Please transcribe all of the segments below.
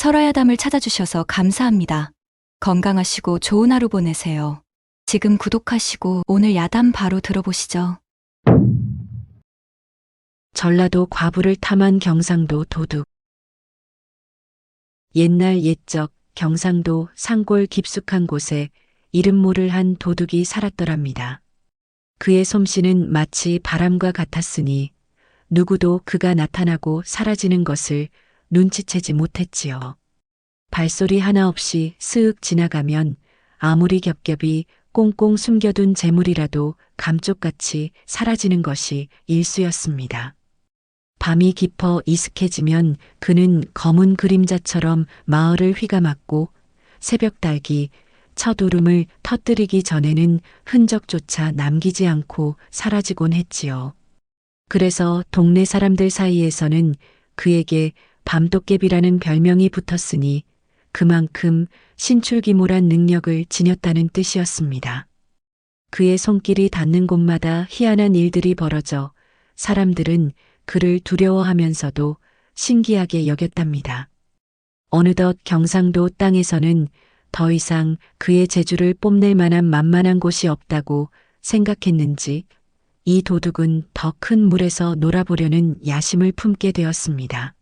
설화야담을 찾아주셔서 감사합니다. 건강하시고 좋은 하루 보내세요. 지금 구독하시고 오늘 야담 바로 들어보시죠. 전라도 과부를 탐한 경상도 도둑. 옛날 옛적 경상도 산골 깊숙한 곳에 이름 모를 한 도둑이 살았더랍니다. 그의 솜씨는 마치 바람과 같았으니 누구도 그가 나타나고 사라지는 것을 눈치채지 못했지요. 발소리 하나 없이 스윽 지나가면 아무리 겹겹이 꽁꽁 숨겨둔 재물이라도 감쪽같이 사라지는 것이 일수였습니다. 밤이 깊어 이슥해지면 그는 검은 그림자처럼 마을을 휘감았고 새벽 달기 첫 울음을 터뜨리기 전에는 흔적조차 남기지 않고 사라지곤 했지요. 그래서 동네 사람들 사이에서는 그에게 밤도깨비라는 별명이 붙었으니 그만큼 신출귀몰한 능력을 지녔다는 뜻이었습니다. 그의 손길이 닿는 곳마다 희한한 일들이 벌어져 사람들은 그를 두려워하면서도 신기하게 여겼답니다. 어느덧 경상도 땅에서는 더 이상 그의 재주를 뽐낼 만한 만만한 곳이 없다고 생각했는지 이 도둑은 더 큰 물에서 놀아보려는 야심을 품게 되었습니다.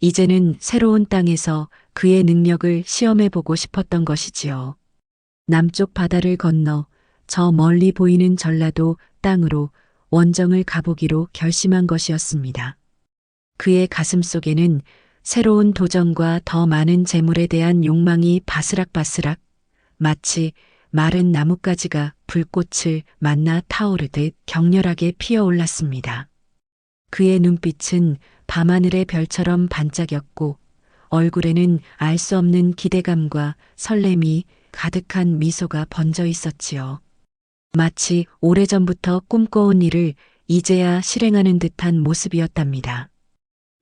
이제는 새로운 땅에서 그의 능력을 시험해보고 싶었던 것이지요. 남쪽 바다를 건너 저 멀리 보이는 전라도 땅으로 원정을 가보기로 결심한 것이었습니다. 그의 가슴 속에는 새로운 도전과 더 많은 재물에 대한 욕망이 바스락바스락 마치 마른 나뭇가지가 불꽃을 만나 타오르듯 격렬하게 피어올랐습니다. 그의 눈빛은 밤하늘의 별처럼 반짝였고 얼굴에는 알 수 없는 기대감과 설렘이 가득한 미소가 번져 있었지요. 마치 오래전부터 꿈꿔온 일을 이제야 실행하는 듯한 모습이었답니다.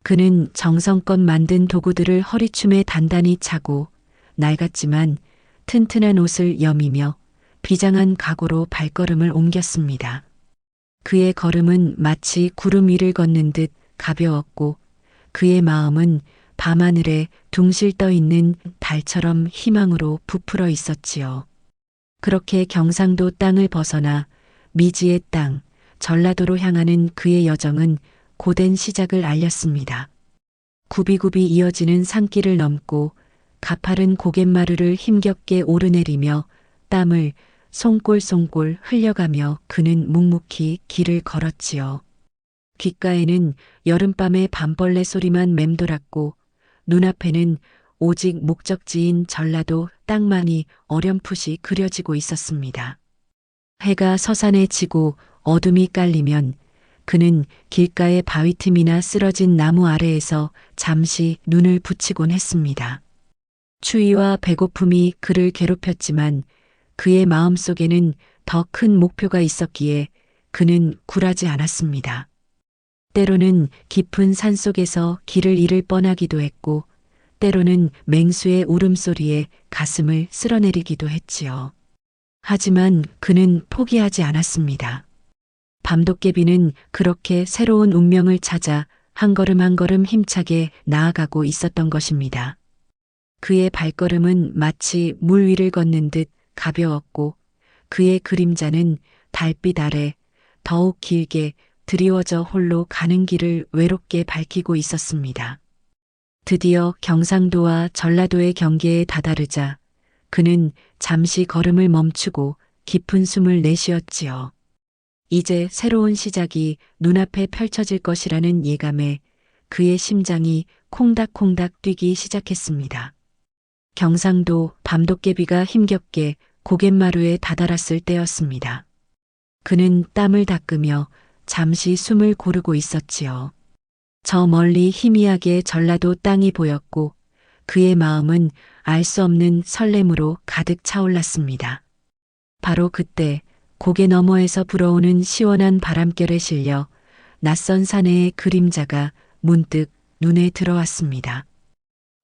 그는 정성껏 만든 도구들을 허리춤에 단단히 차고 낡았지만 튼튼한 옷을 여미며 비장한 각오로 발걸음을 옮겼습니다. 그의 걸음은 마치 구름 위를 걷는 듯 가벼웠고 그의 마음은 밤하늘에 둥실 떠 있는 달처럼 희망으로 부풀어 있었지요. 그렇게 경상도 땅을 벗어나 미지의 땅, 전라도로 향하는 그의 여정은 고된 시작을 알렸습니다. 굽이굽이 이어지는 산길을 넘고 가파른 고갯마루를 힘겹게 오르내리며 땀을 송골송골 흘려가며 그는 묵묵히 길을 걸었지요. 귓가에는 여름밤의 밤벌레 소리만 맴돌았고 눈앞에는 오직 목적지인 전라도 땅만이 어렴풋이 그려지고 있었습니다. 해가 서산에 지고 어둠이 깔리면 그는 길가의 바위 틈이나 쓰러진 나무 아래에서 잠시 눈을 붙이곤 했습니다. 추위와 배고픔이 그를 괴롭혔지만 그의 마음속에는 더 큰 목표가 있었기에 그는 굴하지 않았습니다. 때로는 깊은 산속에서 길을 잃을 뻔하기도 했고 때로는 맹수의 울음소리에 가슴을 쓸어내리기도 했지요. 하지만 그는 포기하지 않았습니다. 밤도깨비는 그렇게 새로운 운명을 찾아 한 걸음 한 걸음 힘차게 나아가고 있었던 것입니다. 그의 발걸음은 마치 물 위를 걷는 듯 가벼웠고 그의 그림자는 달빛 아래 더욱 길게 드리워져 홀로 가는 길을 외롭게 밝히고 있었습니다. 드디어 경상도와 전라도의 경계에 다다르자 그는 잠시 걸음을 멈추고 깊은 숨을 내쉬었지요. 이제 새로운 시작이 눈앞에 펼쳐질 것이라는 예감에 그의 심장이 콩닥콩닥 뛰기 시작했습니다. 경상도 밤도깨비가 힘겹게 고갯마루에 다다랐을 때였습니다. 그는 땀을 닦으며 잠시 숨을 고르고 있었지요. 저 멀리 희미하게 전라도 땅이 보였고 그의 마음은 알 수 없는 설렘으로 가득 차올랐습니다. 바로 그때 고개 너머에서 불어오는 시원한 바람결에 실려 낯선 사내의 그림자가 문득 눈에 들어왔습니다.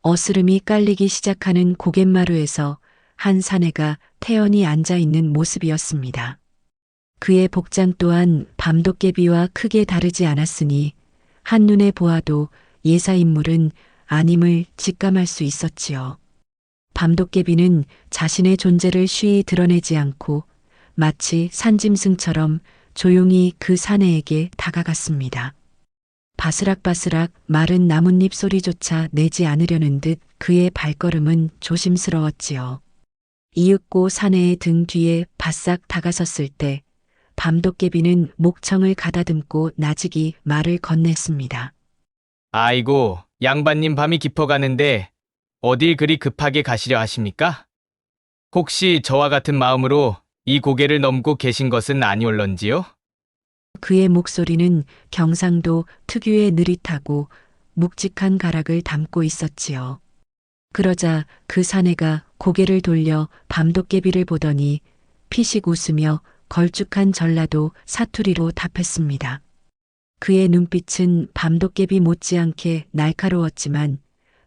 어스름이 깔리기 시작하는 고갯마루에서 한 사내가 태연히 앉아 있는 모습이었습니다. 그의 복장 또한 밤도깨비와 크게 다르지 않았으니 한눈에 보아도 예사인물은 아님을 직감할 수 있었지요. 밤도깨비는 자신의 존재를 쉬이 드러내지 않고 마치 산짐승처럼 조용히 그 사내에게 다가갔습니다. 바스락바스락 마른 나뭇잎 소리조차 내지 않으려는 듯 그의 발걸음은 조심스러웠지요. 이윽고 사내의 등 뒤에 바싹 다가섰을 때 밤도깨비는 목청을 가다듬고 나직이 말을 건넸습니다. 아이고, 양반님 밤이 깊어가는데 어딜 그리 급하게 가시려 하십니까? 혹시 저와 같은 마음으로 이 고개를 넘고 계신 것은 아니올런지요? 그의 목소리는 경상도 특유의 느릿하고 묵직한 가락을 담고 있었지요. 그러자 그 사내가 고개를 돌려 밤도깨비를 보더니 피식 웃으며 걸쭉한 전라도 사투리로 답했습니다. 그의 눈빛은 밤도깨비 못지않게 날카로웠지만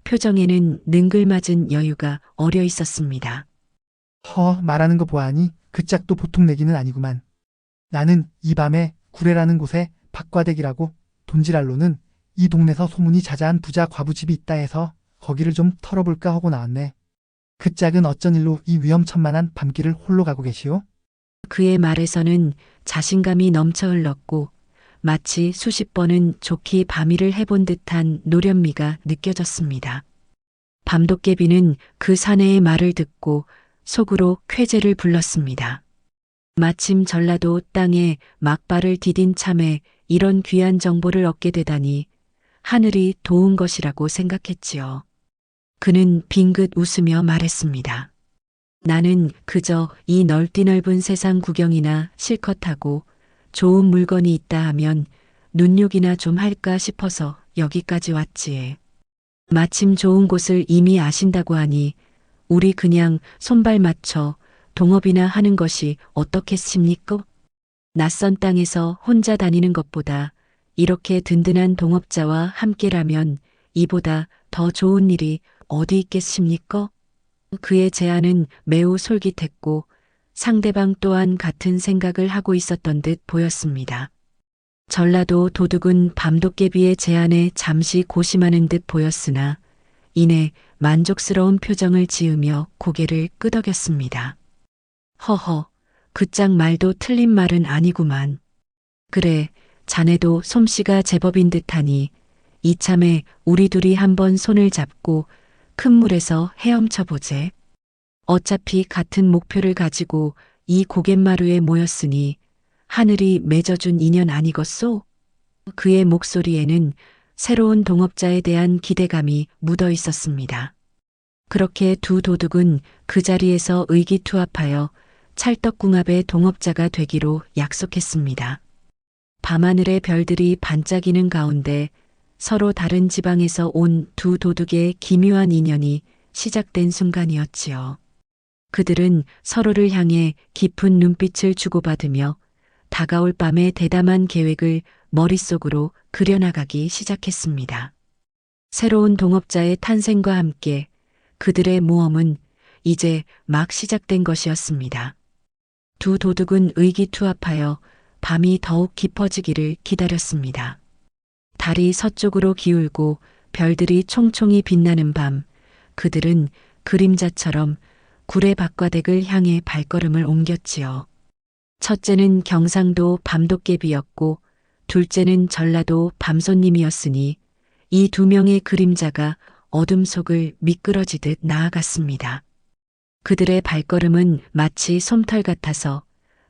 표정에는 능글맞은 여유가 어려 있었습니다. 말하는 거 보아하니 그 짝도 보통 내기는 아니구만. 나는 이 밤에 구례라는 곳에 박과댁이라고 돈지랄로는 이 동네에서 소문이 자자한 부자 과부집이 있다 해서 거기를 좀 털어볼까 하고 나왔네. 그 짝은 어쩐 일로 이 위험천만한 밤길을 홀로 가고 계시오? 그의 말에서는 자신감이 넘쳐 흘렀고 마치 수십 번은 좋게 밤일을 해본 듯한 노련미가 느껴졌습니다. 밤도깨비는 그 사내의 말을 듣고 속으로 쾌재를 불렀습니다. 마침 전라도 땅에 막발을 디딘 참에 이런 귀한 정보를 얻게 되다니 하늘이 도운 것이라고 생각했지요. 그는 빙긋 웃으며 말했습니다. 나는 그저 이 넓디 넓은 세상 구경이나 실컷 하고 좋은 물건이 있다 하면 눈욕이나 좀 할까 싶어서 여기까지 왔지. 마침 좋은 곳을 이미 아신다고 하니 우리 그냥 손발 맞춰 동업이나 하는 것이 어떻겠습니까? 낯선 땅에서 혼자 다니는 것보다 이렇게 든든한 동업자와 함께라면 이보다 더 좋은 일이 어디 있겠습니까? 그의 제안은 매우 솔깃했고 상대방 또한 같은 생각을 하고 있었던 듯 보였습니다. 전라도 도둑은 밤도깨비의 제안에 잠시 고심하는 듯 보였으나 이내 만족스러운 표정을 지으며 고개를 끄덕였습니다. 허허, 그 짝 말도 틀린 말은 아니구만. 그래, 자네도 솜씨가 제법인 듯하니 이참에 우리 둘이 한번 손을 잡고 큰 물에서 헤엄쳐 보제. 어차피 같은 목표를 가지고 이 고갯마루에 모였으니 하늘이 맺어준 인연 아니겠소? 그의 목소리에는 새로운 동업자에 대한 기대감이 묻어 있었습니다. 그렇게 두 도둑은 그 자리에서 의기투합하여 찰떡궁합의 동업자가 되기로 약속했습니다. 밤하늘의 별들이 반짝이는 가운데 서로 다른 지방에서 온 두 도둑의 기묘한 인연이 시작된 순간이었지요. 그들은 서로를 향해 깊은 눈빛을 주고받으며 다가올 밤의 대담한 계획을 머릿속으로 그려나가기 시작했습니다. 새로운 동업자의 탄생과 함께 그들의 모험은 이제 막 시작된 것이었습니다. 두 도둑은 의기투합하여 밤이 더욱 깊어지기를 기다렸습니다. 달이 서쪽으로 기울고 별들이 총총히 빛나는 밤, 그들은 그림자처럼 구례 박과댁을 향해 발걸음을 옮겼지요. 첫째는 경상도 밤도깨비였고 둘째는 전라도 밤손님이었으니 이 두 명의 그림자가 어둠 속을 미끄러지듯 나아갔습니다. 그들의 발걸음은 마치 솜털 같아서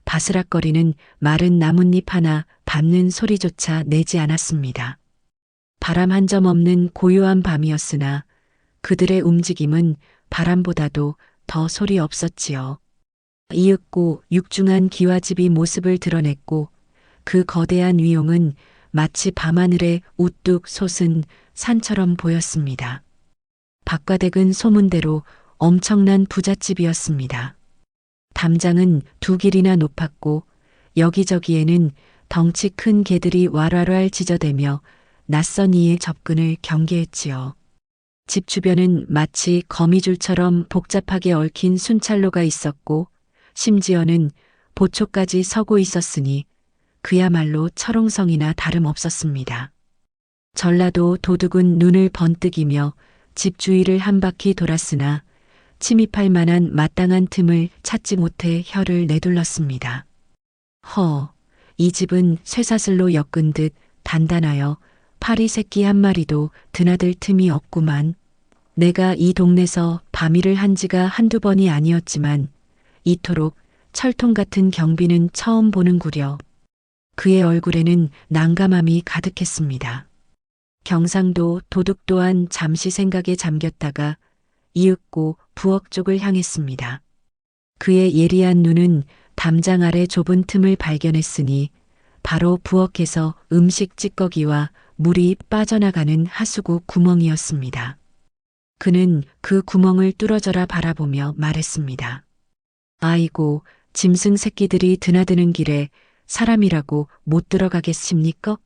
바스락거리는 마른 나뭇잎 하나 밟는 소리조차 내지 않았습니다. 바람 한 점 없는 고요한 밤이었으나 그들의 움직임은 바람보다도 더 소리 없었지요. 이윽고 육중한 기와집이 모습을 드러냈고 그 거대한 위용은 마치 밤하늘에 우뚝 솟은 산처럼 보였습니다. 박과댁은 소문대로 엄청난 부잣집이었습니다. 담장은 두 길이나 높았고 여기저기에는 덩치 큰 개들이 왈왈왈 짖어대며 낯선 이의 접근을 경계했지요. 집 주변은 마치 거미줄처럼 복잡하게 얽힌 순찰로가 있었고 심지어는 보초까지 서고 있었으니 그야말로 철옹성이나 다름없었습니다. 전라도 도둑은 눈을 번뜩이며 집 주위를 한 바퀴 돌았으나 침입할 만한 마땅한 틈을 찾지 못해 혀를 내둘렀습니다. 이 집은 쇠사슬로 엮은 듯 단단하여 파리 새끼 한 마리도 드나들 틈이 없구만. 내가 이 동네서 밤일을 한 지가 한두 번이 아니었지만 이토록 철통 같은 경비는 처음 보는구려. 그의 얼굴에는 난감함이 가득했습니다. 경상도 도둑 또한 잠시 생각에 잠겼다가 이윽고 부엌 쪽을 향했습니다. 그의 예리한 눈은 담장 아래 좁은 틈을 발견했으니 바로 부엌에서 음식 찌꺼기와 물이 빠져나가는 하수구 구멍이었습니다. 그는 그 구멍을 뚫어져라 바라보며 말했습니다. 아이고, 짐승 새끼들이 드나드는 길에 사람이라고 못 들어가겠습니까?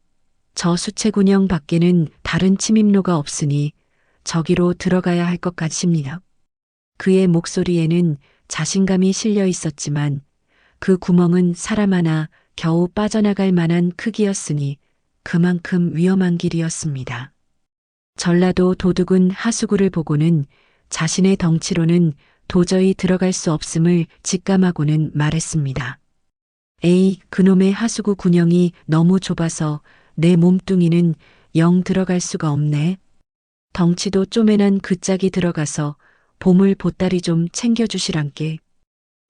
저 수채군형 밖에는 다른 침입로가 없으니 저기로 들어가야 할 것 같습니다. 그의 목소리에는 자신감이 실려 있었지만 그 구멍은 사람 하나 겨우 빠져나갈 만한 크기였으니 그만큼 위험한 길이었습니다. 전라도 도둑은 하수구를 보고는 자신의 덩치로는 도저히 들어갈 수 없음을 직감하고는 말했습니다. 에이, 그놈의 하수구 군형이 너무 좁아서 내 몸뚱이는 영 들어갈 수가 없네. 덩치도 쪼매난 그 짝이 들어가서 보물 보따리 좀 챙겨주시란께.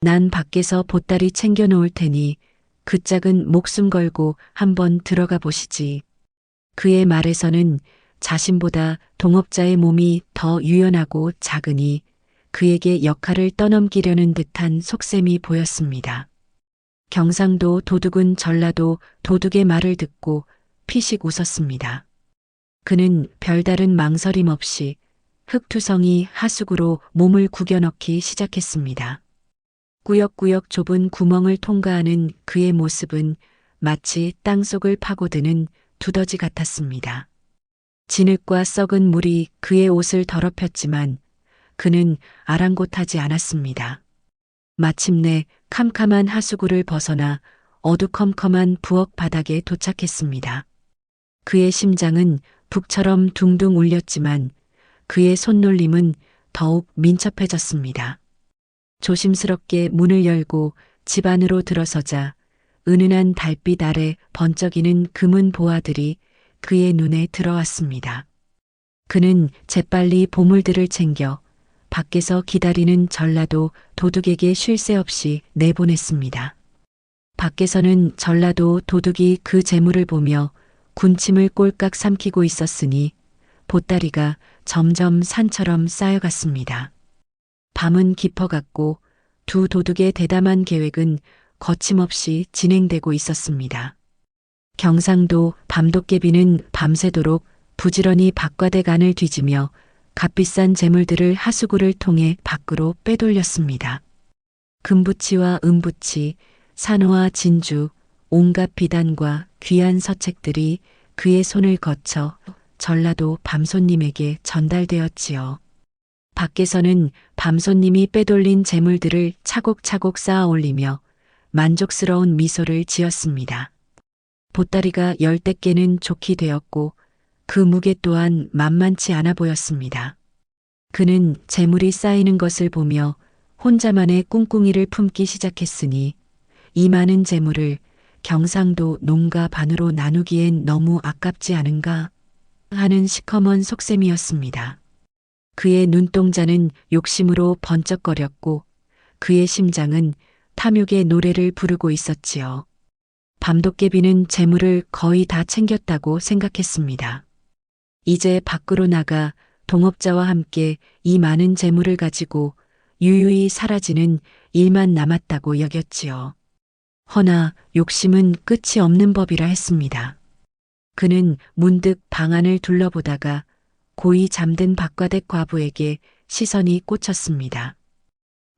난 밖에서 보따리 챙겨 놓을 테니 그 짝은 목숨 걸고 한번 들어가 보시지. 그의 말에서는 자신보다 동업자의 몸이 더 유연하고 작으니 그에게 역할을 떠넘기려는 듯한 속셈이 보였습니다. 경상도 도둑은 전라도 도둑의 말을 듣고 피식 웃었습니다. 그는 별다른 망설임 없이 흙투성이 하수구로 몸을 구겨 넣기 시작했습니다. 꾸역꾸역 좁은 구멍을 통과하는 그의 모습은 마치 땅속을 파고드는 두더지 같았습니다. 진흙과 썩은 물이 그의 옷을 더럽혔지만 그는 아랑곳하지 않았습니다. 마침내 캄캄한 하수구를 벗어나 어두컴컴한 부엌 바닥에 도착했습니다. 그의 심장은 북처럼 둥둥 울렸지만 그의 손놀림은 더욱 민첩해졌습니다. 조심스럽게 문을 열고 집 안으로 들어서자 은은한 달빛 아래 번쩍이는 금은 보화들이 그의 눈에 들어왔습니다. 그는 재빨리 보물들을 챙겨 밖에서 기다리는 전라도 도둑에게 쉴 새 없이 내보냈습니다. 밖에서는 전라도 도둑이 그 재물을 보며 군침을 꼴깍 삼키고 있었으니 보따리가 점점 산처럼 쌓여갔습니다. 밤은 깊어갔고 두 도둑의 대담한 계획은 거침없이 진행되고 있었습니다. 경상도 밤도깨비는 밤새도록 부지런히 밖과대 간을 뒤지며 값비싼 재물들을 하수구를 통해 밖으로 빼돌렸습니다. 금부치와 은부치, 산호와 진주, 온갖 비단과 귀한 서책들이 그의 손을 거쳐 전라도 밤손님에게 전달되었지요. 밖에서는 밤손님이 빼돌린 재물들을 차곡차곡 쌓아 올리며 만족스러운 미소를 지었습니다. 보따리가 10대 개는 좋게 되었고 그 무게 또한 만만치 않아 보였습니다. 그는 재물이 쌓이는 것을 보며 혼자만의 꿍꿍이를 품기 시작했으니 이 많은 재물을 경상도 농가 반으로 나누기엔 너무 아깝지 않은가 하는 시커먼 속셈이었습니다. 그의 눈동자는 욕심으로 번쩍거렸고 그의 심장은 탐욕의 노래를 부르고 있었지요. 밤도깨비는 재물을 거의 다 챙겼다고 생각했습니다. 이제 밖으로 나가 동업자와 함께 이 많은 재물을 가지고 유유히 사라지는 일만 남았다고 여겼지요. 허나 욕심은 끝이 없는 법이라 했습니다. 그는 문득 방 안을 둘러보다가 고이 잠든 박과댁 과부에게 시선이 꽂혔습니다.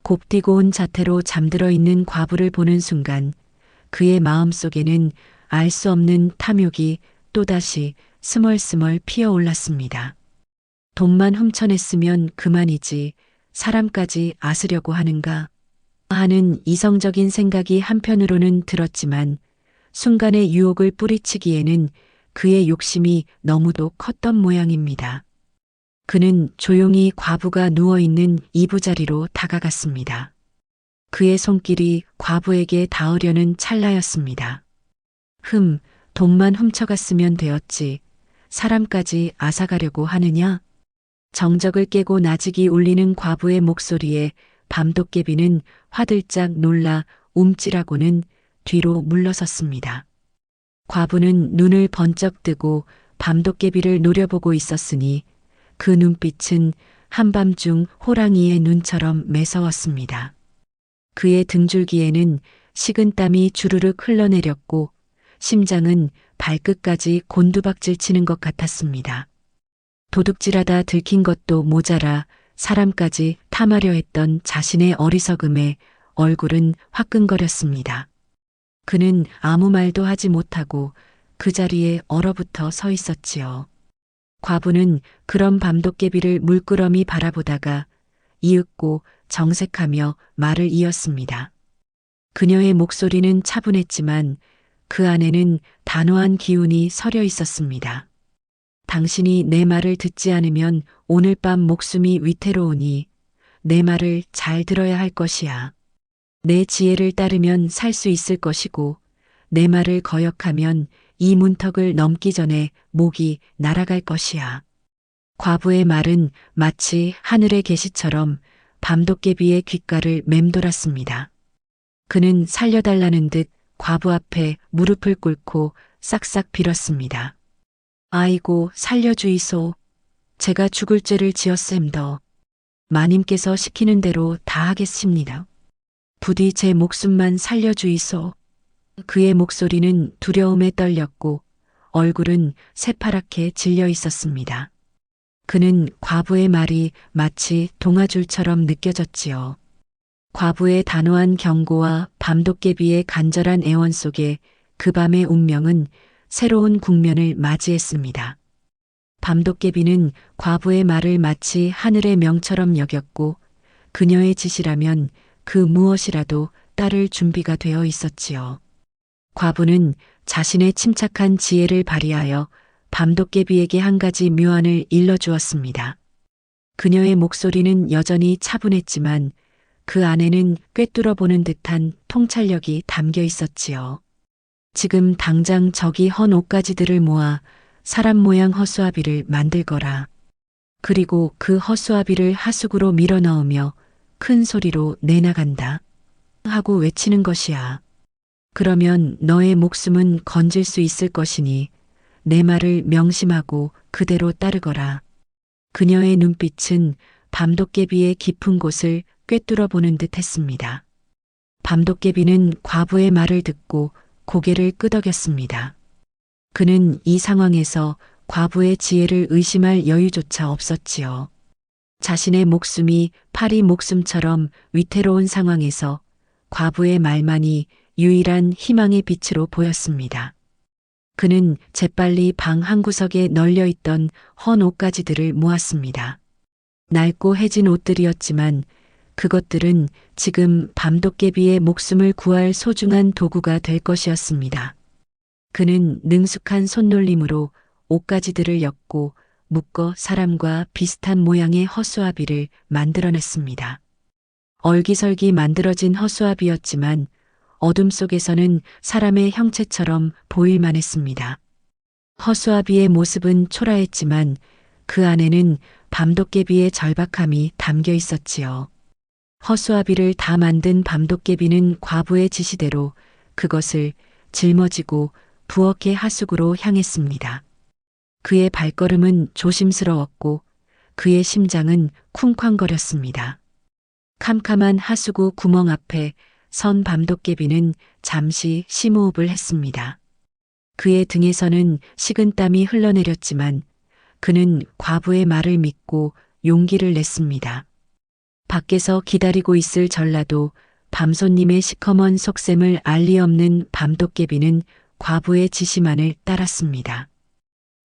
곱디고 온 자태로 잠들어 있는 과부를 보는 순간 그의 마음속에는 알 수 없는 탐욕이 또다시 스멀스멀 피어올랐습니다. 돈만 훔쳐냈으면 그만이지 사람까지 앗으려고 하는가 하는 이성적인 생각이 한편으로는 들었지만 순간의 유혹을 뿌리치기에는 그의 욕심이 너무도 컸던 모양입니다. 그는 조용히 과부가 누워있는 이부자리로 다가갔습니다. 그의 손길이 과부에게 닿으려는 찰나였습니다. 돈만 훔쳐갔으면 되었지. 사람까지 앗아가려고 하느냐? 정적을 깨고 나직이 울리는 과부의 목소리에 밤도깨비는 화들짝 놀라 움찔하고는 뒤로 물러섰습니다. 과부는 눈을 번쩍 뜨고 밤도깨비를 노려보고 있었으니 그 눈빛은 한밤중 호랑이의 눈처럼 매서웠습니다. 그의 등줄기에는 식은땀이 주르륵 흘러내렸고 심장은 발끝까지 곤두박질 치는 것 같았습니다. 도둑질하다 들킨 것도 모자라 사람까지 탐하려 했던 자신의 어리석음에 얼굴은 화끈거렸습니다. 그는 아무 말도 하지 못하고 그 자리에 얼어붙어 서 있었지요. 과부는 그런 밤도깨비를 물끄러미 바라보다가 이윽고 정색하며 말을 이었습니다. 그녀의 목소리는 차분했지만 그 안에는 단호한 기운이 서려 있었습니다. 당신이 내 말을 듣지 않으면 오늘 밤 목숨이 위태로우니 내 말을 잘 들어야 할 것이야. 내 지혜를 따르면 살 수 있을 것이고 내 말을 거역하면 이 문턱을 넘기 전에 목이 날아갈 것이야. 과부의 말은 마치 하늘의 계시처럼 밤도깨비의 귓가를 맴돌았습니다. 그는 살려달라는 듯 과부 앞에 무릎을 꿇고 싹싹 빌었습니다. 아이고 살려주이소. 제가 죽을 죄를 지었셈더. 마님께서 시키는 대로 다 하겠습니다. 부디 제 목숨만 살려주이소. 그의 목소리는 두려움에 떨렸고 얼굴은 새파랗게 질려 있었습니다. 그는 과부의 말이 마치 동아줄처럼 느껴졌지요. 과부의 단호한 경고와 밤도깨비의 간절한 애원 속에 그 밤의 운명은 새로운 국면을 맞이했습니다. 밤도깨비는 과부의 말을 마치 하늘의 명처럼 여겼고 그녀의 지시라면 그 무엇이라도 따를 준비가 되어 있었지요. 과부는 자신의 침착한 지혜를 발휘하여 밤도깨비에게 한 가지 묘안을 일러주었습니다. 그녀의 목소리는 여전히 차분했지만 그 안에는 꿰뚫어보는 듯한 통찰력이 담겨 있었지요. 지금 당장 저기 헌 옷가지들을 모아 사람 모양 허수아비를 만들거라. 그리고 그 허수아비를 하수구로 밀어 넣으며 큰 소리로 내나간다. 하고 외치는 것이야. 그러면 너의 목숨은 건질 수 있을 것이니 내 말을 명심하고 그대로 따르거라. 그녀의 눈빛은 밤도깨비의 깊은 곳을 꿰뚫어 보는 듯 했습니다. 밤도깨비는 과부의 말을 듣고 고개를 끄덕였습니다. 그는 이 상황에서 과부의 지혜를 의심할 여유조차 없었지요. 자신의 목숨이 파리 목숨처럼 위태로운 상황에서 과부의 말만이 유일한 희망의 빛으로 보였습니다. 그는 재빨리 방 한구석에 널려있던 헌 옷가지들을 모았습니다. 낡고 해진 옷들이었지만 그것들은 지금 밤도깨비의 목숨을 구할 소중한 도구가 될 것이었습니다. 그는 능숙한 손놀림으로 옷가지들을 엮고 묶어 사람과 비슷한 모양의 허수아비를 만들어냈습니다. 얼기설기 만들어진 허수아비였지만 어둠 속에서는 사람의 형체처럼 보일만 했습니다. 허수아비의 모습은 초라했지만 그 안에는 밤도깨비의 절박함이 담겨 있었지요. 허수아비를 다 만든 밤도깨비는 과부의 지시대로 그것을 짊어지고 부엌의 하수구로 향했습니다. 그의 발걸음은 조심스러웠고 그의 심장은 쿵쾅거렸습니다. 캄캄한 하수구 구멍 앞에 선 밤도깨비는 잠시 심호흡을 했습니다. 그의 등에서는 식은땀이 흘러내렸지만 그는 과부의 말을 믿고 용기를 냈습니다. 밖에서 기다리고 있을 전라도 밤손님의 시커먼 속셈을 알 리 없는 밤도깨비는 과부의 지시만을 따랐습니다.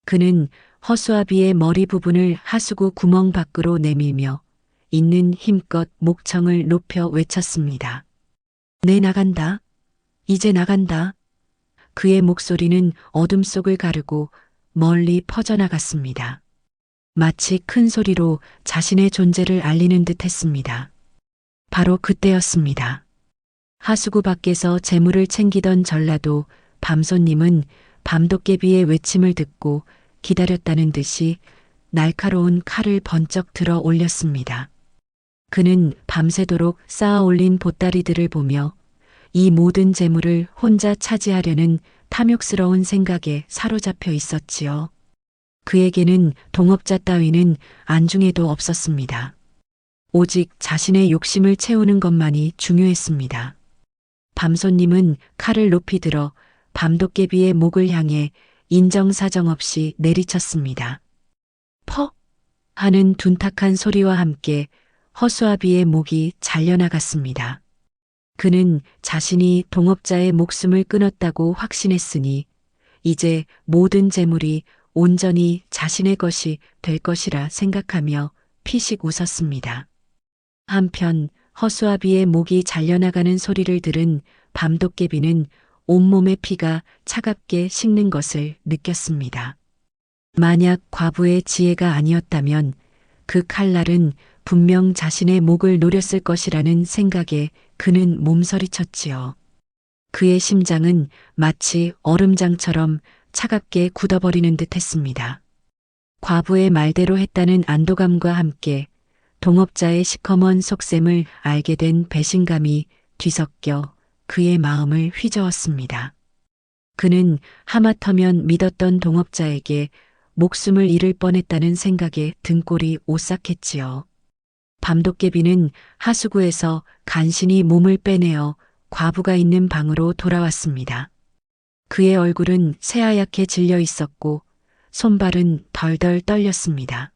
그는 허수아비의 머리 부분을 하수구 구멍 밖으로 내밀며 있는 힘껏 목청을 높여 외쳤습니다. 내 나간다. 이제 나간다. 그의 목소리는 어둠 속을 가르고 멀리 퍼져나갔습니다. 마치 큰 소리로 자신의 존재를 알리는 듯 했습니다. 바로 그때였습니다. 하수구 밖에서 재물을 챙기던 전라도 밤손님은 밤도깨비의 외침을 듣고 기다렸다는 듯이 날카로운 칼을 번쩍 들어 올렸습니다. 그는 밤새도록 쌓아 올린 보따리들을 보며 이 모든 재물을 혼자 차지하려는 탐욕스러운 생각에 사로잡혀 있었지요. 그에게는 동업자 따위는 안중에도 없었습니다. 오직 자신의 욕심을 채우는 것만이 중요했습니다. 밤손님은 칼을 높이 들어 밤도깨비의 목을 향해 인정사정 없이 내리쳤습니다. 퍽! 하는 둔탁한 소리와 함께 허수아비의 목이 잘려나갔습니다. 그는 자신이 동업자의 목숨을 끊었다고 확신했으니 이제 모든 재물이 온전히 자신의 것이 될 것이라 생각하며 피식 웃었습니다. 한편 허수아비의 목이 잘려나가는 소리를 들은 밤도깨비는 온몸의 피가 차갑게 식는 것을 느꼈습니다. 만약 과부의 지혜가 아니었다면 그 칼날은 분명 자신의 목을 노렸을 것이라는 생각에 그는 몸서리쳤지요. 그의 심장은 마치 얼음장처럼 차갑게 굳어버리는 듯 했습니다. 과부의 말대로 했다는 안도감과 함께 동업자의 시커먼 속셈을 알게 된 배신감이 뒤섞여 그의 마음을 휘저었습니다. 그는 하마터면 믿었던 동업자에게 목숨을 잃을 뻔했다는 생각에 등골이 오싹했지요. 밤도깨비는 하수구에서 간신히 몸을 빼내어 과부가 있는 방으로 돌아왔습니다. 그의 얼굴은 새하얗게 질려 있었고 손발은 덜덜 떨렸습니다.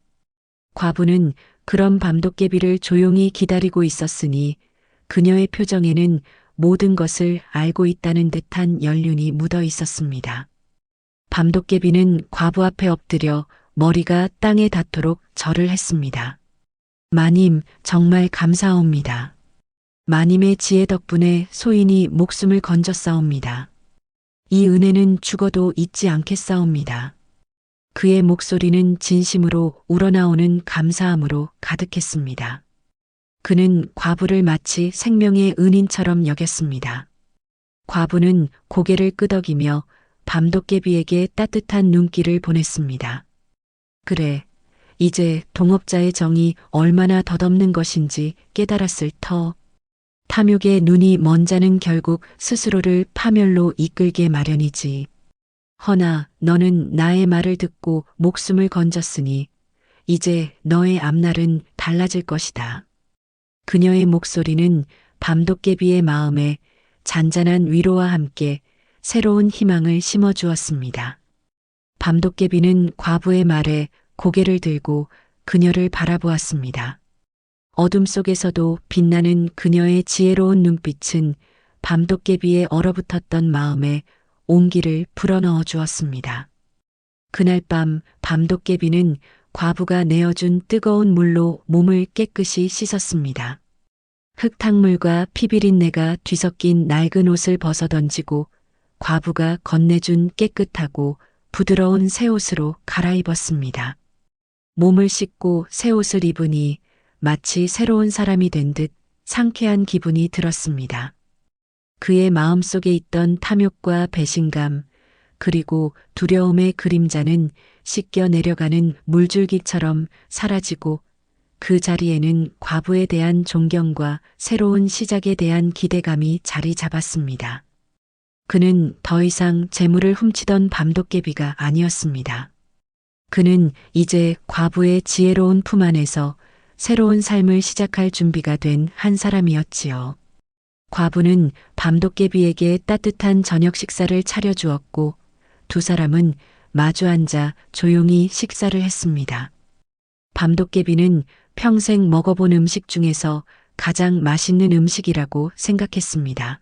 과부는 그런 밤도깨비를 조용히 기다리고 있었으니 그녀의 표정에는 모든 것을 알고 있다는 듯한 연륜이 묻어 있었습니다. 밤도깨비는 과부 앞에 엎드려 머리가 땅에 닿도록 절을 했습니다. 마님, 정말 감사합니다. 마님의 지혜 덕분에 소인이 목숨을 건졌사옵니다. 이 은혜는 죽어도 잊지 않겠사옵니다. 그의 목소리는 진심으로 우러나오는 감사함으로 가득했습니다. 그는 과부를 마치 생명의 은인처럼 여겼습니다. 과부는 고개를 끄덕이며 밤도깨비에게 따뜻한 눈길을 보냈습니다. 그래, 이제 동업자의 정이 얼마나 덧없는 것인지 깨달았을 터. 탐욕의 눈이 먼 자는 결국 스스로를 파멸로 이끌게 마련이지. 허나 너는 나의 말을 듣고 목숨을 건졌으니 이제 너의 앞날은 달라질 것이다. 그녀의 목소리는 밤도깨비의 마음에 잔잔한 위로와 함께 새로운 희망을 심어주었습니다. 밤도깨비는 과부의 말에 고개를 들고 그녀를 바라보았습니다. 어둠 속에서도 빛나는 그녀의 지혜로운 눈빛은 밤도깨비의 얼어붙었던 마음에 온기를 불어넣어 주었습니다. 그날 밤 밤도깨비는 과부가 내어준 뜨거운 물로 몸을 깨끗이 씻었습니다. 흙탕물과 피비린내가 뒤섞인 낡은 옷을 벗어던지고 과부가 건네준 깨끗하고 부드러운 새 옷으로 갈아입었습니다. 몸을 씻고 새 옷을 입으니 마치 새로운 사람이 된 듯 상쾌한 기분이 들었습니다. 그의 마음속에 있던 탐욕과 배신감, 그리고 두려움의 그림자는 씻겨 내려가는 물줄기처럼 사라지고 그 자리에는 과부에 대한 존경과 새로운 시작에 대한 기대감이 자리 잡았습니다. 그는 더 이상 재물을 훔치던 밤도깨비가 아니었습니다. 그는 이제 과부의 지혜로운 품 안에서 새로운 삶을 시작할 준비가 된 한 사람이었지요. 과부는 밤도깨비에게 따뜻한 저녁 식사를 차려주었고 두 사람은 마주 앉아 조용히 식사를 했습니다. 밤도깨비는 평생 먹어본 음식 중에서 가장 맛있는 음식이라고 생각했습니다.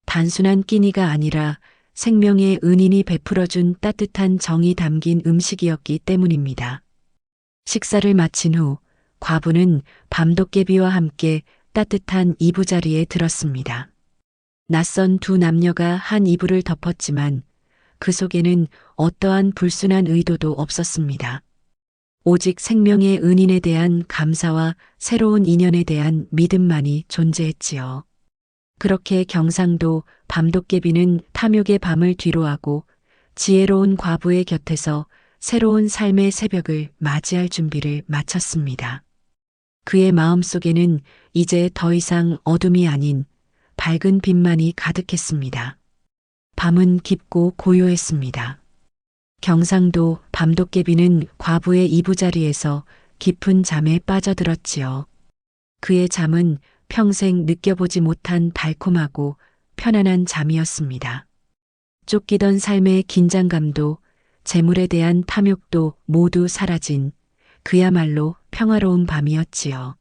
단순한 끼니가 아니라 생명의 은인이 베풀어준 따뜻한 정이 담긴 음식이었기 때문입니다. 식사를 마친 후 과부는 밤도깨비와 함께 따뜻한 이부자리에 들었습니다. 낯선 두 남녀가 한 이불을 덮었지만 그 속에는 어떠한 불순한 의도도 없었습니다. 오직 생명의 은인에 대한 감사와 새로운 인연에 대한 믿음만이 존재했지요. 그렇게 경상도 밤도깨비는 탐욕의 밤을 뒤로하고 지혜로운 과부의 곁에서 새로운 삶의 새벽을 맞이할 준비를 마쳤습니다. 그의 마음속에는 이제 더 이상 어둠이 아닌 밝은 빛만이 가득했습니다. 밤은 깊고 고요했습니다. 경상도 밤도깨비는 과부의 이부자리에서 깊은 잠에 빠져들었지요. 그의 잠은 평생 느껴보지 못한 달콤하고 편안한 잠이었습니다. 쫓기던 삶의 긴장감도 재물에 대한 탐욕도 모두 사라진 그야말로 평화로운 밤이었지요.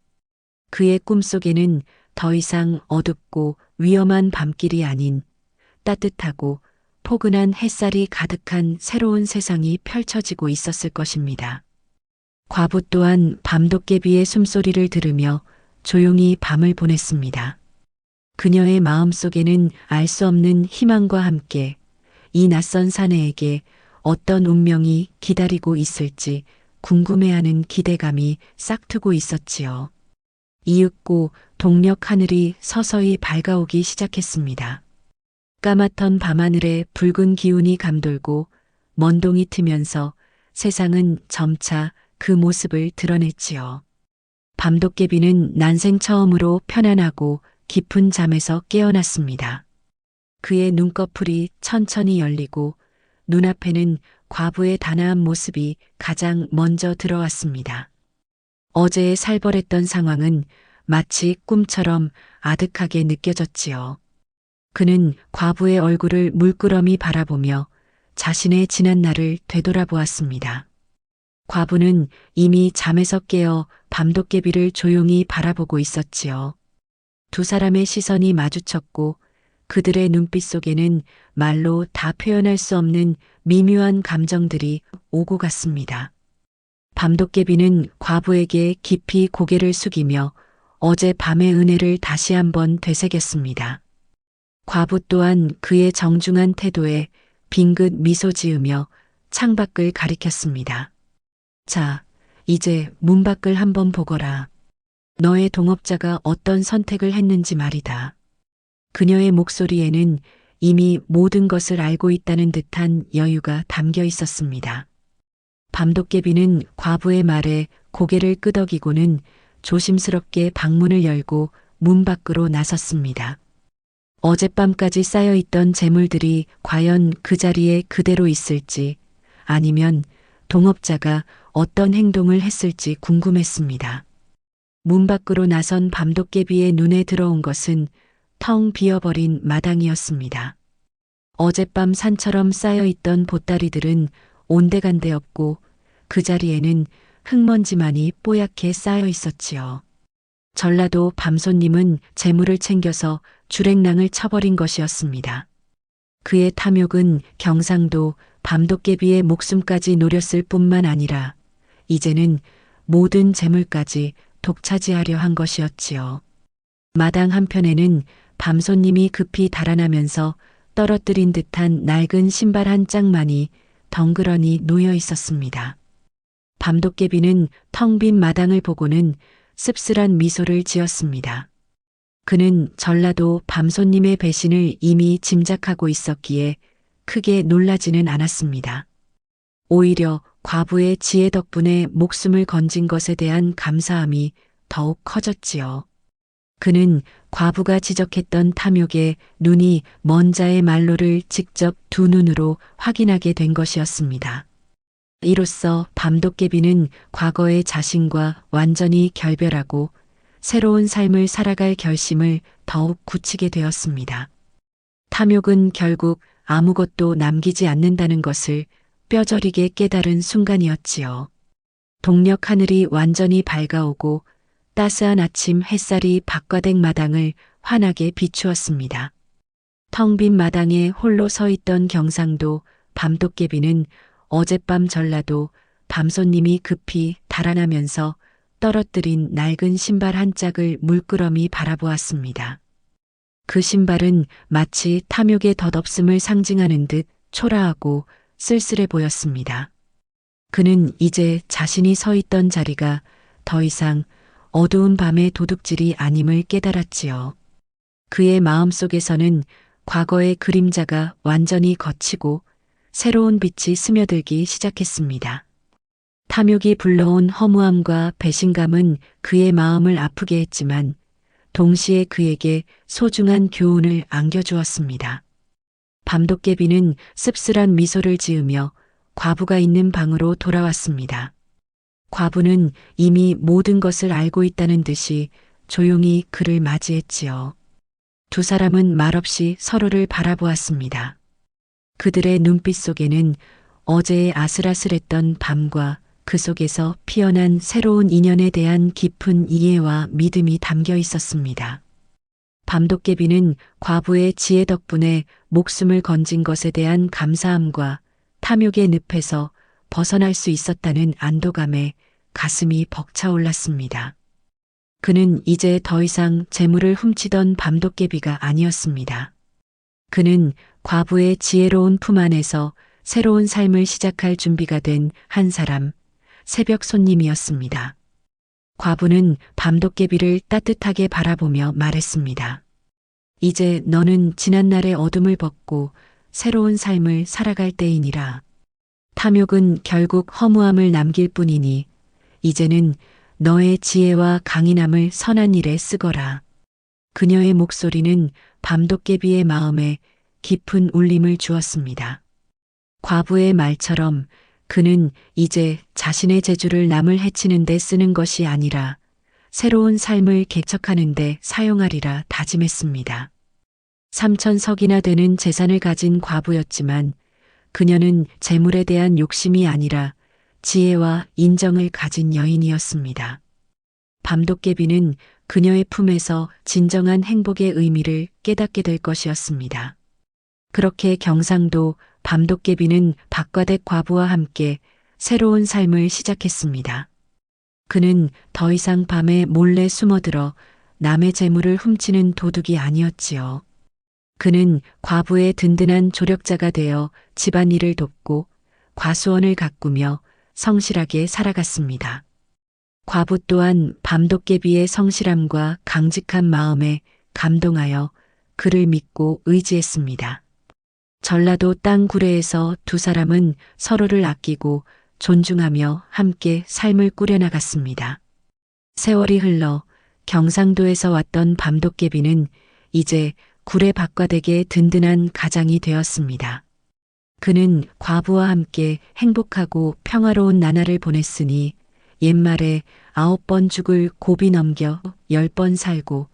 그의 꿈속에는 더 이상 어둡고 위험한 밤길이 아닌 따뜻하고 포근한 햇살이 가득한 새로운 세상이 펼쳐지고 있었을 것입니다. 과부 또한 밤도깨비의 숨소리를 들으며 조용히 밤을 보냈습니다. 그녀의 마음속에는 알 수 없는 희망과 함께 이 낯선 사내에게 어떤 운명이 기다리고 있을지 궁금해하는 기대감이 싹트고 있었지요. 이윽고 동력 하늘이 서서히 밝아오기 시작했습니다. 까맣던 밤하늘에 붉은 기운이 감돌고 먼동이 트면서 세상은 점차 그 모습을 드러냈지요. 밤도깨비는 난생 처음으로 편안하고 깊은 잠에서 깨어났습니다. 그의 눈꺼풀이 천천히 열리고 눈앞에는 과부의 단아한 모습이 가장 먼저 들어왔습니다. 어제의 살벌했던 상황은 마치 꿈처럼 아득하게 느껴졌지요. 그는 과부의 얼굴을 물끄러미 바라보며 자신의 지난 날을 되돌아보았습니다. 과부는 이미 잠에서 깨어 밤도깨비를 조용히 바라보고 있었지요. 두 사람의 시선이 마주쳤고 그들의 눈빛 속에는 말로 다 표현할 수 없는 미묘한 감정들이 오고 갔습니다. 밤도깨비는 과부에게 깊이 고개를 숙이며 어제 밤의 은혜를 다시 한번 되새겼습니다. 과부 또한 그의 정중한 태도에 빙긋 미소 지으며 창밖을 가리켰습니다. 자, 이제 문 밖을 한번 보거라. 너의 동업자가 어떤 선택을 했는지 말이다. 그녀의 목소리에는 이미 모든 것을 알고 있다는 듯한 여유가 담겨 있었습니다. 밤도깨비는 과부의 말에 고개를 끄덕이고는 조심스럽게 방문을 열고 문 밖으로 나섰습니다. 어젯밤까지 쌓여있던 재물들이 과연 그 자리에 그대로 있을지 아니면 동업자가 어떤 행동을 했을지 궁금했습니다. 문 밖으로 나선 밤도깨비의 눈에 들어온 것은 텅 비어버린 마당이었습니다. 어젯밤 산처럼 쌓여있던 보따리들은 온데간데 없고 그 자리에는 흙먼지만이 뽀얗게 쌓여 있었지요. 전라도 밤손님은 재물을 챙겨서 주랭랑을 쳐버린 것이었습니다. 그의 탐욕은 경상도 밤도깨비의 목숨까지 노렸을 뿐만 아니라 이제는 모든 재물까지 독차지하려 한 것이었지요. 마당 한편에는 밤손님이 급히 달아나면서 떨어뜨린 듯한 낡은 신발 한 짝만이 덩그러니 놓여 있었습니다. 밤도깨비는 텅 빈 마당을 보고는 씁쓸한 미소를 지었습니다. 그는 전라도 밤손님의 배신을 이미 짐작하고 있었기에 크게 놀라지는 않았습니다. 오히려 과부의 지혜 덕분에 목숨을 건진 것에 대한 감사함이 더욱 커졌지요. 그는 과부가 지적했던 탐욕에 눈이 먼 자의 말로를 직접 두 눈으로 확인하게 된 것이었습니다. 이로써 밤도깨비는 과거의 자신과 완전히 결별하고 새로운 삶을 살아갈 결심을 더욱 굳히게 되었습니다. 탐욕은 결국 아무것도 남기지 않는다는 것을 뼈저리게 깨달은 순간이었지요. 동력 하늘이 완전히 밝아오고 따스한 아침 햇살이 박과댁 마당을 환하게 비추었습니다. 텅 빈 마당에 홀로 서 있던 경상도 밤도깨비는 어젯밤 전라도 밤손님이 급히 달아나면서 떨어뜨린 낡은 신발 한 짝을 물끄러미 바라보았습니다. 그 신발은 마치 탐욕의 덧없음을 상징하는 듯 초라하고 쓸쓸해 보였습니다. 그는 이제 자신이 서 있던 자리가 더 이상 어두운 밤의 도둑질이 아님을 깨달았지요. 그의 마음속에서는 과거의 그림자가 완전히 걷히고 새로운 빛이 스며들기 시작했습니다. 탐욕이 불러온 허무함과 배신감은 그의 마음을 아프게 했지만 동시에 그에게 소중한 교훈을 안겨주었습니다. 밤도깨비는 씁쓸한 미소를 지으며 과부가 있는 방으로 돌아왔습니다. 과부는 이미 모든 것을 알고 있다는 듯이 조용히 그를 맞이했지요. 두 사람은 말없이 서로를 바라보았습니다. 그들의 눈빛 속에는 어제의 아슬아슬했던 밤과 그 속에서 피어난 새로운 인연에 대한 깊은 이해와 믿음이 담겨 있었습니다. 밤도깨비는 과부의 지혜 덕분에 목숨을 건진 것에 대한 감사함과 탐욕의 늪에서 벗어날 수 있었다는 안도감에 가슴이 벅차올랐습니다. 그는 이제 더 이상 재물을 훔치던 밤도깨비가 아니었습니다. 그는 과부의 지혜로운 품 안에서 새로운 삶을 시작할 준비가 된 한 사람, 새벽 손님이었습니다. 과부는 밤도깨비를 따뜻하게 바라보며 말했습니다. 이제 너는 지난날의 어둠을 벗고 새로운 삶을 살아갈 때이니라. 탐욕은 결국 허무함을 남길 뿐이니 이제는 너의 지혜와 강인함을 선한 일에 쓰거라. 그녀의 목소리는 밤도깨비의 마음에 깊은 울림을 주었습니다. 과부의 말처럼 그는 이제 자신의 재주를 남을 해치는 데 쓰는 것이 아니라 새로운 삶을 개척하는 데 사용하리라 다짐했습니다. 3,000석이나 되는 재산을 가진 과부였지만 그녀는 재물에 대한 욕심이 아니라 지혜와 인정을 가진 여인이었습니다. 밤도깨비는 그녀의 품에서 진정한 행복의 의미를 깨닫게 될 것이었습니다. 그렇게 경상도 밤도깨비는 박과댁 과부와 함께 새로운 삶을 시작했습니다. 그는 더 이상 밤에 몰래 숨어들어 남의 재물을 훔치는 도둑이 아니었지요. 그는 과부의 든든한 조력자가 되어 집안일을 돕고 과수원을 가꾸며 성실하게 살아갔습니다. 과부 또한 밤도깨비의 성실함과 강직한 마음에 감동하여 그를 믿고 의지했습니다. 전라도 땅 구례에서 두 사람은 서로를 아끼고 존중하며 함께 삶을 꾸려나갔습니다. 세월이 흘러 경상도에서 왔던 밤도깨비는 이제 구례 박과댁의 든든한 가장이 되었습니다. 그는 과부와 함께 행복하고 평화로운 나날을 보냈으니 옛말에 9번 죽을 고비 넘겨 10번 살고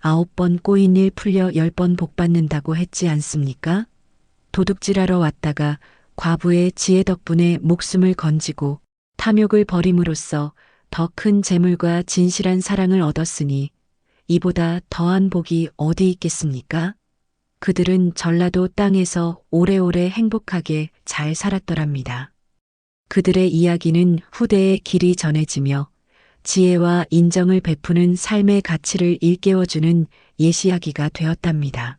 9번 꼬인 일 풀려 10번 복받는다고 했지 않습니까? 도둑질하러 왔다가 과부의 지혜 덕분에 목숨을 건지고 탐욕을 버림으로써 더 큰 재물과 진실한 사랑을 얻었으니 이보다 더한 복이 어디 있겠습니까? 그들은 전라도 땅에서 오래오래 행복하게 잘 살았더랍니다. 그들의 이야기는 후대에 길이 전해지며 지혜와 인정을 베푸는 삶의 가치를 일깨워주는 예시야기가 되었답니다.